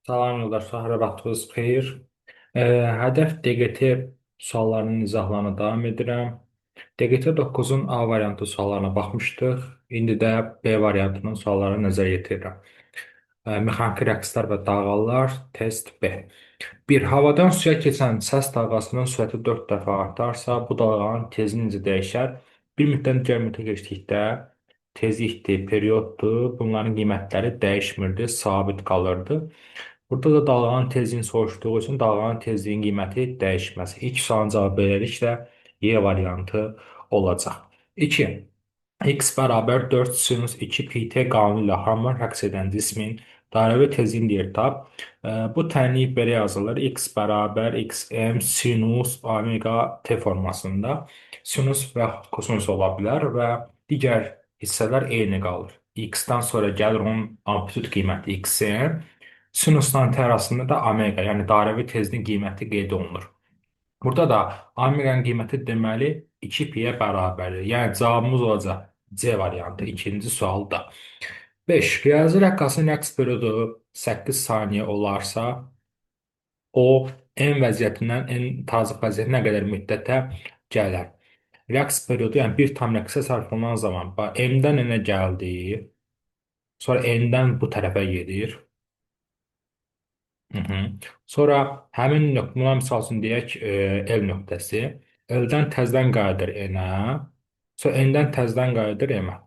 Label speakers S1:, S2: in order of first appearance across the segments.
S1: Salam yoldaşlar, hər vaxtınız xeyir. Hədəf DQT suallarının izahlarına davam edirəm. DQT 9-un A variantı suallarına baxmışdıq. İndi də B variantının suallarına nəzər yetirirəm. Mexaniki rəqslər və dalğalar, test B. Bir havadan suya keçən səs dalğasının sürəti 4 dəfə artarsa, bu dalğanın tezliyi necə dəyişər? Bir müddət digər müddətə keçdikdə tezlikdir, perioddur, bunların qiymətləri dəyişmirdi, sabit qalırdı. Burada da dalğanın tezliyini soruşduğu üçün dalğanın tezliyinin qiyməti dəyişməz. İlk sualın cavabı beləliklə Y variantı olacaq. 2. X bərabər 4 sinus 2 pt qanunu ilə harman rəqs edən cismin dairəvi tezliyini yer tap. Bu tənlik belə yazılır. X bərabər xm sinus omega t formasında. Sinus və kosinus ola bilər və digər hissələr eyni qalır. X-dan sonra gəlir onun amplitude qiyməti xm. Sinusdan t arasında da omega, yəni dairəvi tezliyin qiyməti qeyd olunur. Burada da omeqanın qiyməti deməli 2pi-yə bərabərdir. Yəni cavabımız olacaq C variantı ikinci sualda. 5. Riyazi rəqqasın rəqs periodu 8 saniyə olarsa, o n vəziyyətindən n tazı vəziyyətinə nə qədər müddətə gələr. Rəqs periodu, yəni bir tam rəqsə sərf olunan zaman n-dən n-ə gəldi, sonra n-dən bu tərəfə gedir. Hı -hı. Sonra həmin nöqtə, buna misal üçün deyək, L nöqtəsi. L-dən təzədən qayıdır N-ə. Sonra N-dən təzədən qayıdır M-ə.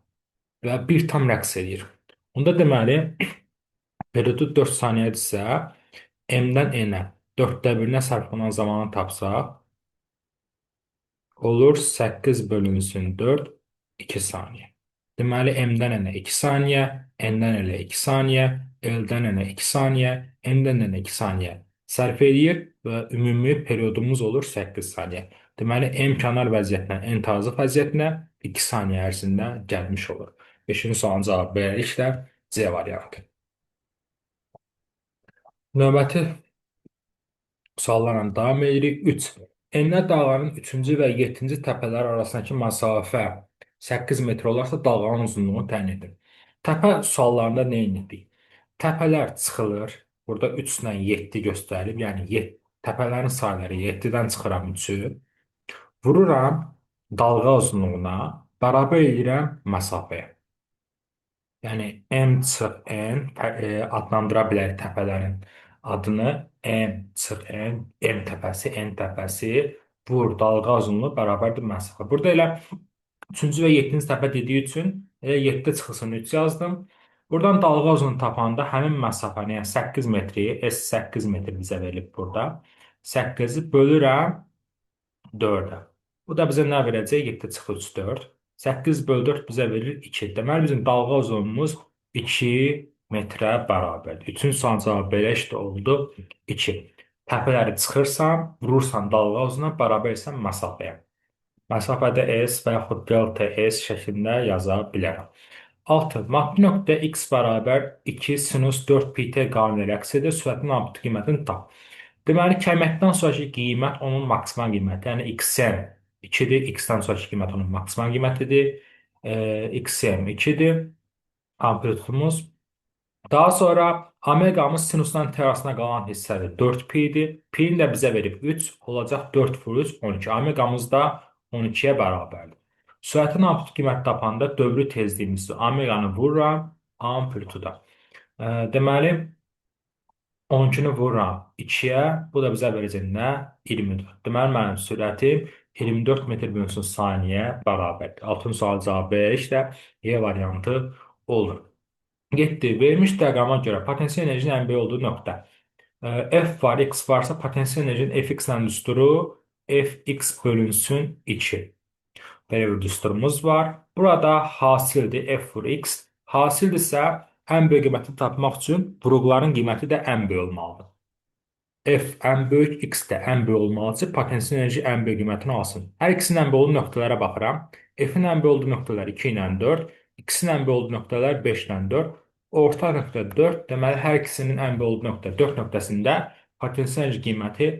S1: Və bir tam rəqs edir. Onda deməli, periodu 4 saniyədirsə, M-dən N-ə 4də 1-nə sərf olunan zamanı tapsaq, olur 8 bölünsün 4, 2 saniyə. Deməli, M-dən N-ə 2 saniyə, N-dən L-ə 2 saniyə, L-dən N-ə 2 saniyə, M-dən N-ə 2 saniyə sərf edir və ümumi periodumuz olur 8 saniyə. Deməli, M kənar vəziyyətindən N tazı vəziyyətinə 2 saniyə ərzində gəlmiş olur. 5-ci sualın cavabı beləliklə C variantı. Növbəti suallarla davam edirik. 3. Enlər dağlarının 3-cü və 7-ci təpələr arasındakı məsafə 8 metr olarsa dalğanın uzunluğunu təyin edin. Təpə suallarında nə edirik? Təpələr çıxılır. Burada 3 ilə 7 göstərilib. Yəni təpələrin sayları 7-dən çıxıram 3-ü. Vururam dalğa uzunluğuna, bərabər edirəm məsafəyə. Yəni M çıx N adlandıra bilərik təpələrin adını. M çıx N, M təpəsi, N təpəsi, vur dalğa uzunluğu bərabərdir məsafə. Burada elə 3-cü və 7-ci təpə dediyi üçün elə 7 çıxılsın 3 yazdım. Buradan dalğa uzunluğunu tapanda həmin məsafəni, yəni 8 metri, S8 metr bizə verilib burada. 8-i bölürəm 4-ə. Bu da bizə nə verəcək? 7 çıxı 3, 4. 8 bölü 4 bizə verir 2. Deməli, bizim dalğa uzunluğumuz 2 metrə bərabərdir. 3-cü sualın cavabı belə işte oldu. 2. Təpələri çıxırsan, vurursan dalğa uzunluğuna, bərabərsən məsafəyə. Məsafədə S və yaxud delta S şəklində yaza bilərəm. 6. Maddi nöqtə x bərabər 2 sinus 4 pt qanunu rəqs edir, sürətin amplitude qiymətini tap. Deməli, kəməkdən sonraki qiymət onun maksimal qiyməti, yəni xm 2-dir, x-dən sonraki qiymət onun maksimal qiymətidir, xm 2-dir, amplitudumuz. Daha sonra omeqamız sinusdan t arasında qalan hissədir 4pi-dir. Pi-ni də bizə verib 3, olacaq 4 vur 3, 12. Omeqamız da 12-yə bərabərdir. Sürətin amplitude qiyməti tapanda dövrü tezliyimizi omeqanı vururam amplituda. Deməli, 12-ni vururam 2-yə, bu da bizə verəcək nə? 24. Deməli, mənim sürətim 24 metr bölünsün saniyə bərabərdir. 6-cı sual cavabı işte E variantı olur. 7. Verilmiş diaqrama görə potensial enerjinin ən böyük olduğu nöqtə. F var, X varsa potensial enerjinin Fx-lə düsturu Fx bölünsün 2. Belə bir düsturumuz var. Burada hasildir F vur X. Hasildirsə ən böyük qiymətini tapmaq üçün vuruqların qiyməti də ən böyük olmalıdır. F ən böyük, X də ən böyük olmalı ki, potensial enerji ən böyük qiymətini alsın. Hər ikisinin ən böyük olduğu nöqtələrə baxıram. F-in ən böyük olduğu nöqtələr 2 ilə 4, X-in ən böyük olduğu nöqtələr 5 ilə 4, orta nöqtə 4. Deməli, hər ikisinin ən böyük olduğu nöqtə 4 nöqtəsində potensial enerji qiyməti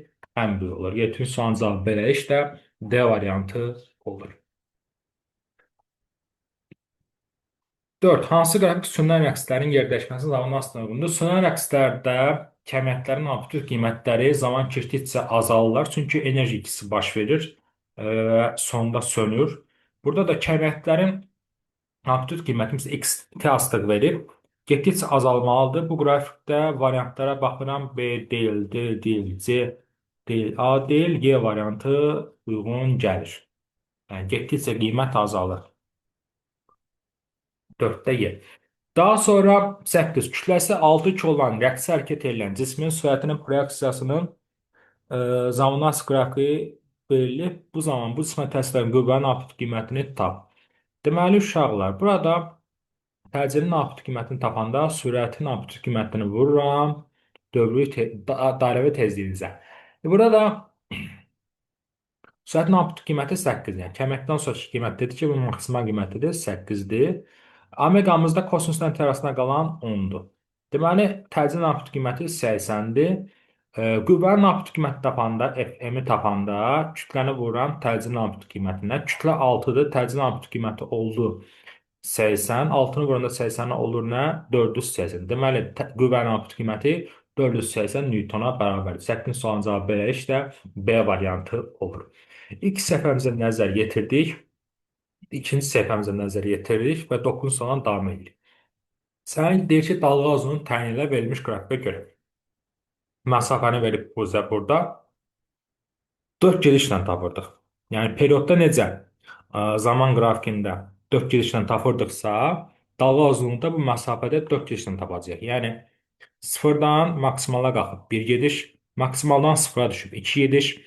S1: ən böyük olur. 7-ci sualın cavabı belə işte D variantı olur. 4. Hansı qrafik süni rəqslərin yerləşməsi zamanı asılı olunur? Süni rəqslərdə kəmiyyətlərin absolut qiymətləri zaman keçdikcə azalırlar, çünki enerji ikisi baş verir, sonda sönür. Burada da kəmiyyətlərin absolut qiyməti bizə x t astıq verir. Getdikcə azalmalıdır. Bu qrafikdə variantlara baxıram. B deyil, D deyil, C deyil, A deyil, Y variantı uyğun gəlir. Yəni getdikcə qiymət azalır. 4-də Y. Daha sonra 8. Kütləsi 6 ki olan rəqsi hərəkət edən cismin sürətinin proyeksiyasının zamanas qrafiqi verilib. Bu zaman bu cismə təsir edən qüvvənin absolut qiymətini tap. Deməli uşaqlar, burada təcilin absolut qiymətini tapanda sürətin absolut qiymətini vururam dairəvi tezliyinizə. Burada da sürətin absolut qiyməti 8, yəni kəməkdən sonraki qiymət dedi ki, bu maksimal qiymətidir, 8-dir. Omeqamızda kosinusdan terasına qalan 10-dur. Deməli, təcilin absolut qiyməti 80-dir. Qüvvənin absolut qiymətini tapanda, FM-i tapanda kütləni vururam təcilin absolut qiymətinə. Kütlə 6-dır, təcilin absolut qiyməti oldu 80, 6-nı vuranda 80 olur nə? 480. Deməli, qüvvənin absolut qiyməti 480 Newtona bərabərdir. 8 sualın cavabı belə işdə B variantı olur. İlk səhifəmizə nəzər yetirdik. İkinci səhifəmizə nəzər yetiririk və 9 sualdan davam edirik. Sənə deyir ki, dalğa uzunluğu təyin ilə verilmiş qrafikə görə. Məsafəni verib bizə burada 4 gedişlə tapırdıq. Yəni periodda necə zaman qrafikində 4 gedişlə tapırdıqsa, dalğa uzunluğunda bu məsafədə 4 gedişlə tapacağıq. Yəni sıfırdan maksimala qalxıb 1 gediş, maksimaldan sıfıra düşüb 2 gediş,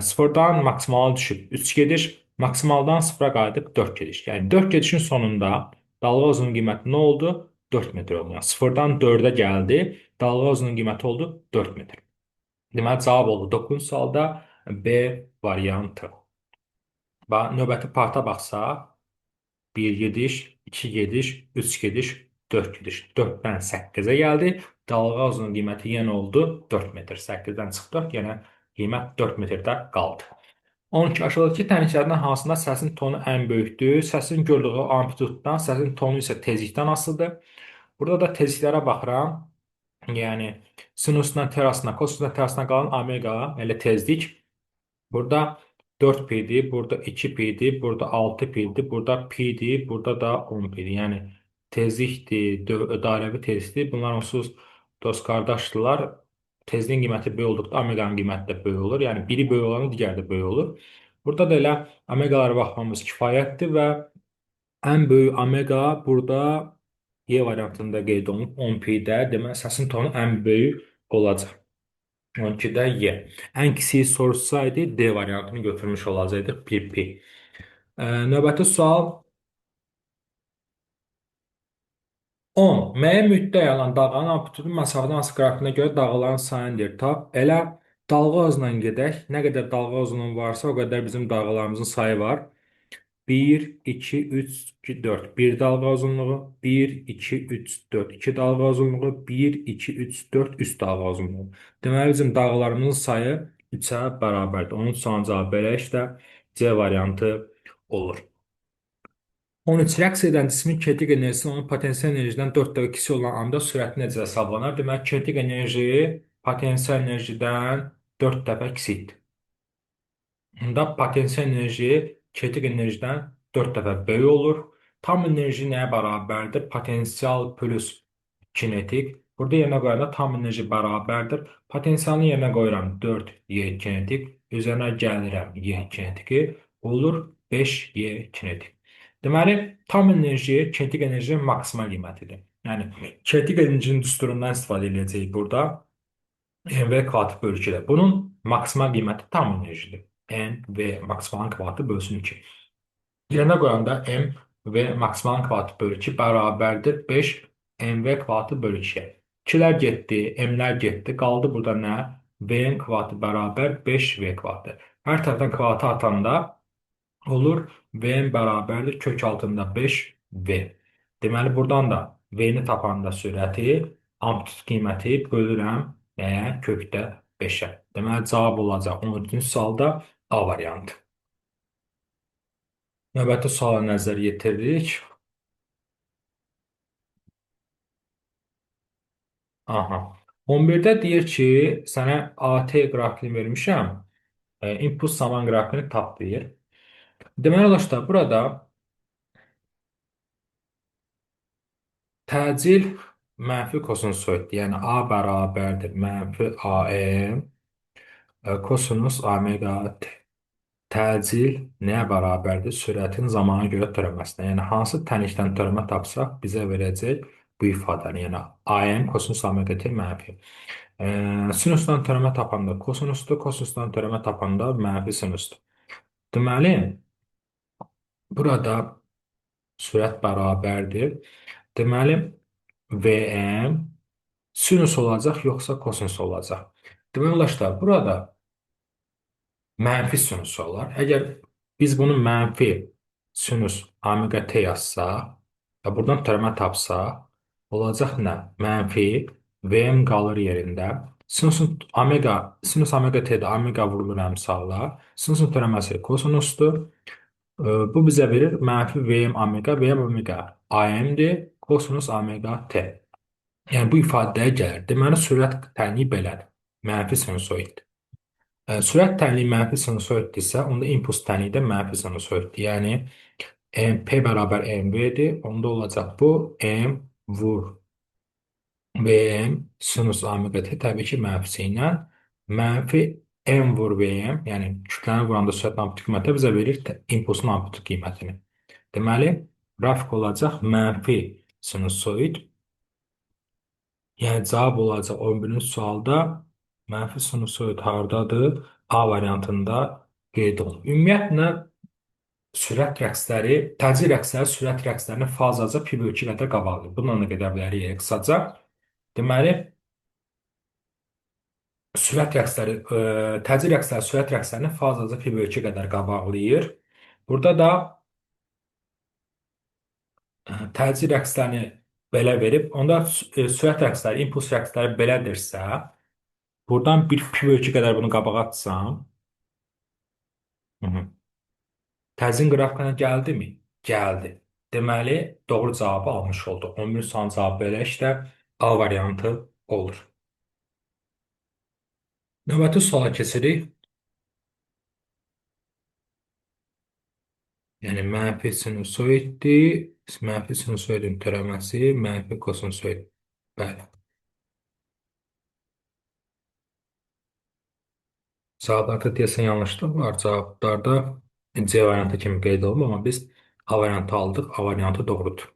S1: sıfırdan maksimala düşüb 3 gediş, maksimaldan sıfıra qayıdıb 4 gediş. Yəni 4 gedişin sonunda dalğa uzunluğu qiyməti nə oldu? 4 metr oldu. Yəni sıfırdan 4-ə gəldi, dalğa uzunluğu qiyməti oldu 4 metr. Deməli cavab oldu 9 sualda B variantı. Növbəti parta baxsaq, 1 gediş, 2 gediş, 3 gediş, 4 gediş. 4-dən 8-ə gəldi. Dalğa uzunluğu qiyməti yenə oldu 4 metr. 8-dən çıxdıq, yenə qiymət 4 metrdə qaldı. 12 aşağıdakı təmsillərdən hansında səsin tonu ən böyükdür? Səsin gördüyü amplituddan, səsin tonu isə tezlikdən asılıdır. Burada da tezliklərə baxıram. Yəni sinusdan terasına, kosinusdan terasına qalan omega, elə tezlik. Burada 4 pi'dir, burada 2 pi'dir, burada 6 pi'dir, burada pi'dir, burada da 10 pi'dir. Yəni tezlikdir, dairəvi tezlikdir. Bunlar onsuz dost qardaşdırlar. Tezliyin qiyməti böyük olduqda omeqanın qiyməti də böyük olur. Yəni biri böyük olanı digəri də böyük olur. Burada da elə omeqalara baxmamız kifayətdir və ən böyük omega burada Y variantında qeyd olunub 10 pi'də. Deməli səsin tonu ən böyük olacaq. 12-də Y. Ən kiçiyi soruşsaydı D variantını götürmüş olacaqdıq 1 pi. Növbəti sual 10. Müəyyən müddətdə yayılan dalğanın amplitudu məsafədən asılı qrafikinə görə dalğaların sayını deyir. Tap. Elə dalğa uzunluğuna gedək. Nə qədər dalğa uzunluğu varsa, o qədər bizim dalğalarımızın sayı var. 1, 2, 3, 2, 4. 1 dalğa uzunluğu. 1, 2, 3, 4. 2 dalğa uzunluğu. 1, 2, 3, 4. 3 dalğa uzunluğu. Deməli, bizim dalğalarımızın sayı 3-ə bərabərdir. Onun son cavabı belə işdə C variantı olur. 13. Rəqs edən cismin kinetik enerjisi onun potensial enerjidən 4/2 olan anda sürəti necə hesablanır? Deməli, kinetik enerji potensial enerjidən 4 dəfə kiçikdir. Bunda potensial enerji kinetik enerjidən 4 dəfə böyük olur. Tam enerji nəyə bərabərdir? Potensial plus kinetik. Burada yerinə qoyanda tam enerji bərabərdir. Potensialın yerinə qoyuram 4y kinetik. Üzərinə gəlirəm y kinetiki. Olur 5y kinetik. Deməli, tam enerji kinetik enerjinin maksimal qiymətidir. Yəni, kinetik enerjinin düsturundan istifadə edəcəyik burada. NV kvadrat bölü 2-də. Bunun maksimal qiyməti tam enerjidir. NV maksimalın kvadratı bölsün 2. Yerinə qoyanda M və maksimalın kvadratı bölü 2 bərabərdir 5 MV kvadratı bölü 2-yə. 2-lər getdi, M-lər getdi. Qaldı burada nə? V-nin kvadratı bərabər 5V kvadratı. Hər tərəfdən kvadratı atanda olur V-nin bərabərdir kök altında 5V. Deməli, buradan da V-ni tapanda sürəti, amplitude qiyməti bölürəm nəyə? Kökdə 5-ə. Deməli, cavab olacaq 13-cü sualda A variantı. Növbəti suala nəzər yetiririk. Aha. 11-də deyir ki, sənə AT qrafikini vermişəm. Input zaman qrafikini tap deyir. Deməli dostlar, burada təcil mənfi kosinus yəni A bərabərdir mənfi AM kosinus omega t. Təcil nəyə bərabərdir? Sürətin zamana görə törəməsinə. Yəni hansı tənlikdən törəmə tapsaq bizə verəcək bu ifadəni. Yəni AM kosinus omega t mənfi. Sinusdan törəmə tapanda kosinusdur, kosinusdan törəmə tapanda mənfi sinusdur. Deməli, burada sürət bərabərdir. Deməli, VM sinus olacaq yoxsa kosinus olacaq? Deməli, arkadaşlar, burada mənfi sinus olar. Əgər biz bunu mənfi sinus omega t yazsaq və buradan tərəmə tapsaq, olacaq nə? Mənfi Vm qalır yerində. Sinus omega t-də omega vurulur əmsalla. Sinusun tərəməsi kosinusdur. Bu bizə verir mənfi Vm omega Am-dir, kosinus omega t. Yəni bu ifadəyə gəlir. Deməli, sürət tənliyi belədir. Mənfi sinusoiddir. Sürət tənliyi mənfi sinusoiddirsə, onda impuls tənliyi də mənfi sinusoiddir. Yəni P bərabər MV-dir. Onda olacaq bu M vur Vm sinus omega t təbii ki mənfisi ilə mənfi M vur Vm, yəni kütləni vuranda sürətin amplitude qiyməti bizə verir impulsun amplitude qiymətini. Deməli, qrafik olacaq mənfi sinusoid. Yəni cavab olacaq 11-ci sualda mənfi sinusoid hardadır? A variantında qeyd olunur. Ümumiyyətlə, sürət rəqsləri, təcil rəqsləri sürət rəqslərini fazaca pi/2 qədər qabaqlayır. Bununla da gedə bilərik qısaca. Deməli, təcil rəqsləri sürət rəqslərini fazaca pi/2 qədər qabaqlayır. Burada da təcil rəqslərini belə verib, onda sürət rəqsləri, impuls rəqsləri belədirsə, buradan bir pi/2 qədər bunu qabağa atsam, təzyin qrafikına gəldimi? Gəldi. Deməli, doğru cavabı almış olduq. 11 sualın cavabı belə işdə A variantı olur. Növbəti suala keçirik. Yəni, mənfi sinusoiddir. Mənfi sinusoidin törəməsi mənfi kosinsoid. Bəli. Cavablarda deyəsən yanlışlıq var. Cavablarda C variantı kimi qeyd olunur, amma biz A variantı aldıq. A variantı doğrudur.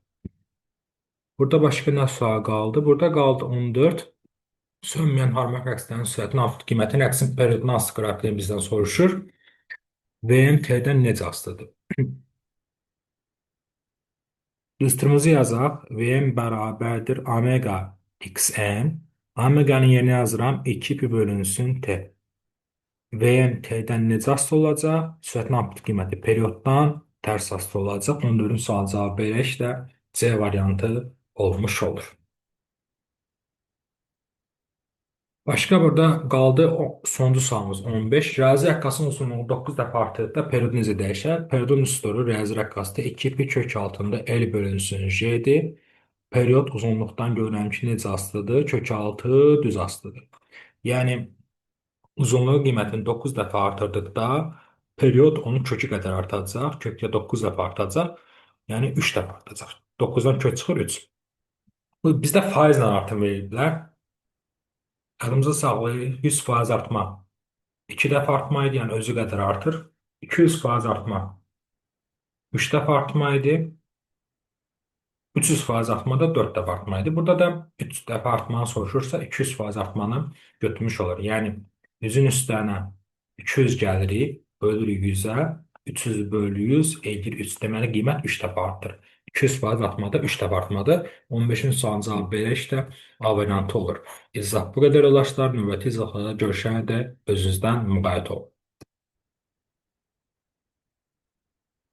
S1: Burada başqa nə sual qaldı? Burada qaldı 14. Sönməyən harmonik rəqslərin sürətinin amplitude qiyməti rəqsin periyodunun asılı qrafikini bizdən soruşur. Vm t-dən necə asılıdır? Düsturumuzu yazaq. Vm bərabərdir omega xn. Omeganın yerinə yazıram 2 pi bölünsün t. Vm t-dən necə asılı olacaq? Sürətin amplitude qiyməti periyoddan tərs asılı olacaq. 14-cü sual cavabı belə işdə C variantı olmuş olur. Başqa burada qaldı sonuncu sualımız 15. Riyazi rəqqasının uzunluğu 9 dəfə artırdıqda periyod necə dəyişər? Periyodun üstürü riyazi rəqqasda 2 pi kök altında L bölünsün J'dir. Periyod uzunluqdan görürəm ki, necə asılıdır? Kök altı düz asılıdır. Yəni, uzunluğu qiymətini 9 dəfə artırdıqda periyod onun kökü qədər artacaq. Kökdə 9 dəfə artacaq. Yəni, 3 dəfə artacaq. 9-dan kök çıxır 3. Bizdə faizlə artım veriblər. Yadımıza saxlayın, 100% artma 2 dəfə artma idi, yəni özü qədər artır. 200% artma 3 dəfə artma idi. 300% artma da 4 dəfə artma idi. Burada da 3 dəfə artmanı soruşursa 200% artmanı götürmüş olur. Yəni 100-ün üstünə 200 gəlirik, bölürük 100-ə, 300 bölü 100 edir 3. Deməli, qiymət 3 dəfə artır. 200% artmada 3 dəfə artmadır. 15-ci sualın cavabı belə işdə A variantı olur. İzah bu qədər yoldaşlar. Növbəti izahlarda görüşənədək özünüzdən müğayət olun.